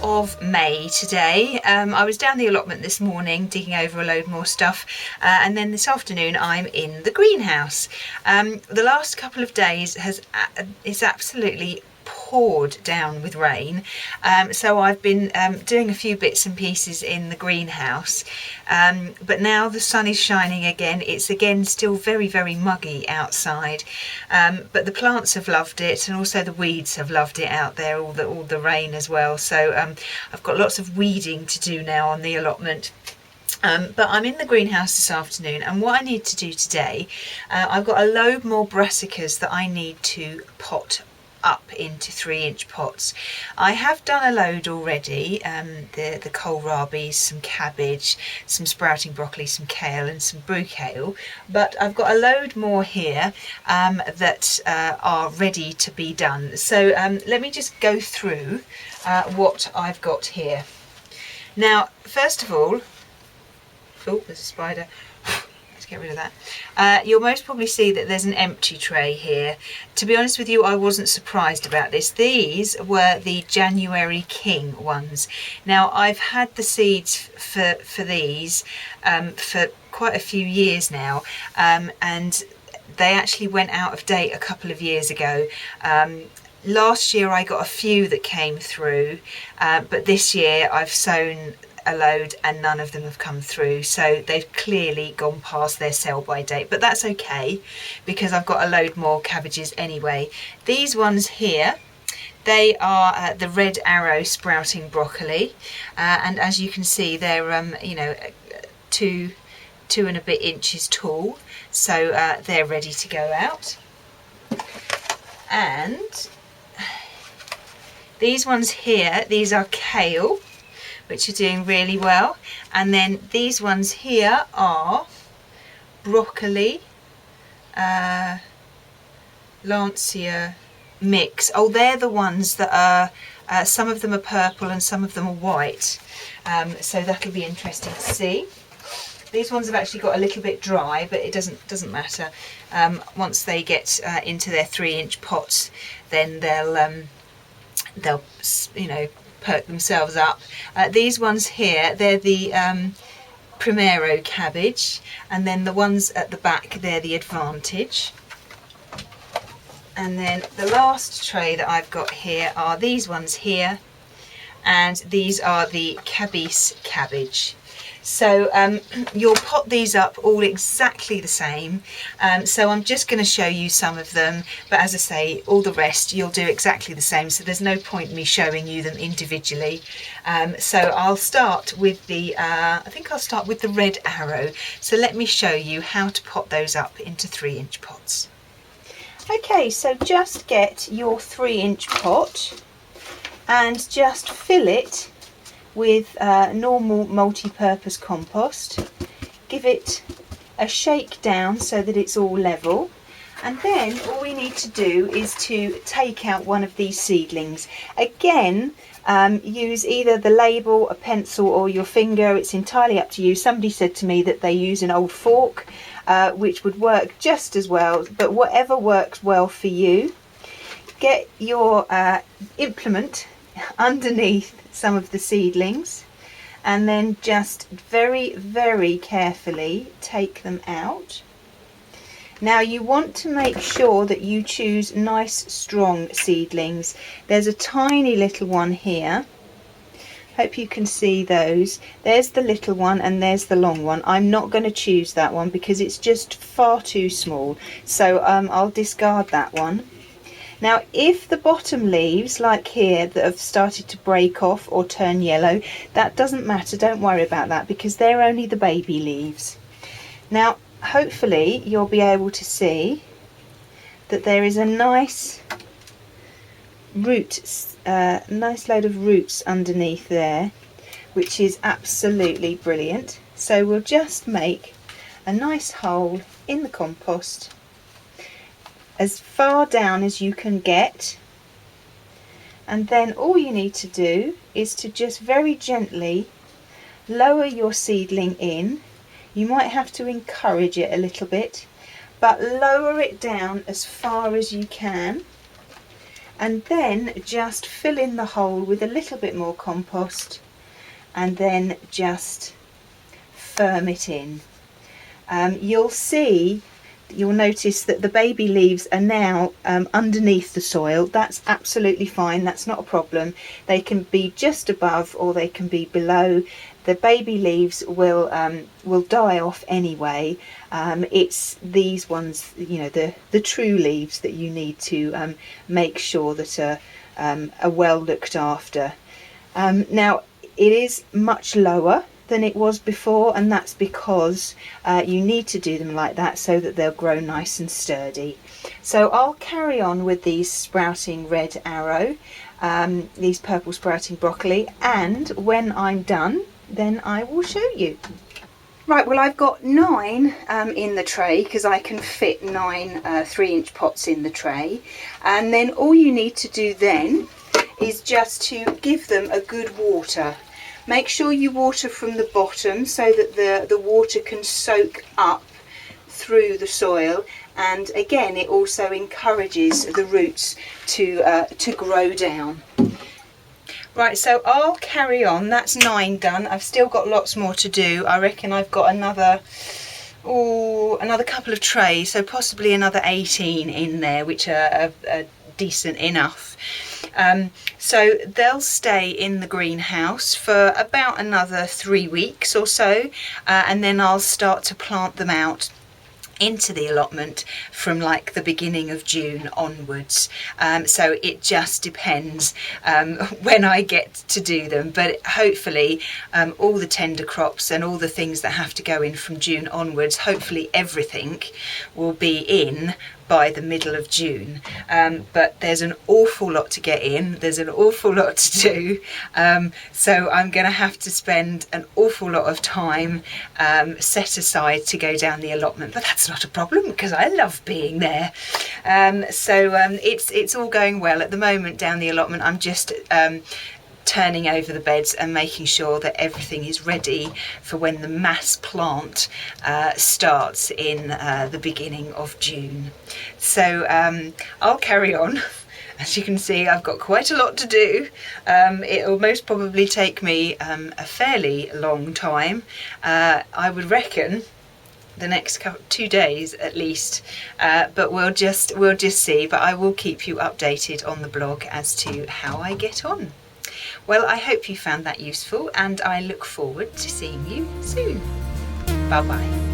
of May today. I was down the allotment this morning digging over a load more stuff, and then this afternoon I'm in the greenhouse. The last couple of days it's absolutely poured down with rain, so I've been doing a few bits and pieces in the greenhouse, but now the sun is shining again. It's again still very, very muggy outside, but the plants have loved it, and also the weeds have loved it out there, all the rain as well. So I've got lots of weeding to do now on the allotment. But I'm in the greenhouse this afternoon, and what I need to do today, I've got a load more brassicas that I need to pot up into 3-inch pots. I have done a load already, the kohlrabi, some cabbage, some sprouting broccoli, some kale and some bruchale, but I've got a load more here that are ready to be done. So let me just go through what I've got here. Now, first of all, oh, there's a spider. Get rid of that. You'll most probably see that there's an empty tray here. To be honest with you, I wasn't surprised about this. These were the January King ones. Now, I've had the seeds for these for quite a few years now, and they actually went out of date a couple of years ago. Last year I got a few that came through, but this year I've sown a load and none of them have come through, so they've clearly gone past their sell by date, but that's okay because I've got a load more cabbages anyway. These ones here, they are the red arrow sprouting broccoli, and as you can see they're you know, two and a bit inches tall, so they're ready to go out. And these ones here, these are kale, which are doing really well, and then these ones here are broccoli, Lancia mix. Oh, they're the ones that are, some of them are purple and some of them are white, so that'll be interesting to see. These ones have actually got a little bit dry, but it doesn't matter. Once they get into their 3-inch pots, then they'll you know, perk themselves up. These ones here, they're the Primero cabbage, and then the ones at the back, they're the Advantage. And then the last tray that I've got here are these ones here, and these are the Cabis cabbage. So you'll pot these up all exactly the same, so I'm just going to show you some of them, but as I say, all the rest you'll do exactly the same, so there's no point me showing you them individually. So I'll start with the I think I'll start with the red arrow. So let me show you how to pot those up into 3-inch pots. Okay, so just get your 3-inch pot and just fill it with normal multi-purpose compost. Give it a shake down so that it's all level, and then all we need to do is to take out one of these seedlings. Again, use either the label, a pencil or your finger, it's entirely up to you. Somebody said to me that they use an old fork, which would work just as well, but whatever works well for you. Get your implement underneath some of the seedlings, and then just very, very carefully take them out. Now you want to make sure that you choose nice strong seedlings. There's a tiny little one here, hope you can see those. There's the little one and there's the long one. I'm not going to choose that one because it's just far too small, so I'll discard that one. Now, if the bottom leaves, like here, that have started to break off or turn yellow, that doesn't matter, don't worry about that, because they're only the baby leaves. Now, hopefully you'll be able to see that there is a nice nice load of roots underneath there, which is absolutely brilliant. So we'll just make a nice hole in the compost, as far down as you can get, and then all you need to do is to just very gently lower your seedling in. You might have to encourage it a little bit, but lower it down as far as you can, and then just fill in the hole with a little bit more compost, and then just firm it in. You'll notice that the baby leaves are now underneath the soil. That's absolutely fine, that's not a problem. They can be just above or they can be below. The baby leaves will die off anyway. It's these ones, you know, the true leaves that you need to make sure that are well looked after. Now it is much lower than it was before, and that's because you need to do them like that so that they'll grow nice and sturdy. So I'll carry on with these sprouting red arrow, these purple sprouting broccoli, and when I'm done then I will show you. Right, well I've got 9 in the tray because I can fit 9 3-inch pots in the tray, and then all you need to do then is just to give them a good water. Make sure you water from the bottom so that the water can soak up through the soil, and again it also encourages the roots to grow down. Right, so I'll carry on. That's 9 done. I've still got lots more to do. I reckon I've got another couple of trays, so possibly another 18 in there, which are decent enough. So they'll stay in the greenhouse for about another 3 weeks or so, and then I'll start to plant them out into the allotment from like the beginning of June onwards. So it just depends when I get to do them, but hopefully all the tender crops and all the things that have to go in from June onwards, hopefully everything will be in by the middle of June. But there's an awful lot to get in, there's an awful lot to do, so I'm going to have to spend an awful lot of time set aside to go down the allotment, but that's not a problem because I love being there. So it's all going well at the moment down the allotment. I'm just turning over the beds and making sure that everything is ready for when the mass plant starts in the beginning of June. So I'll carry on. As you can see, I've got quite a lot to do. It'll most probably take me a fairly long time. I would reckon the next 2 days at least, but we'll just see. But I will keep you updated on the blog as to how I get on. Well, I hope you found that useful, and I look forward to seeing you soon. Bye bye.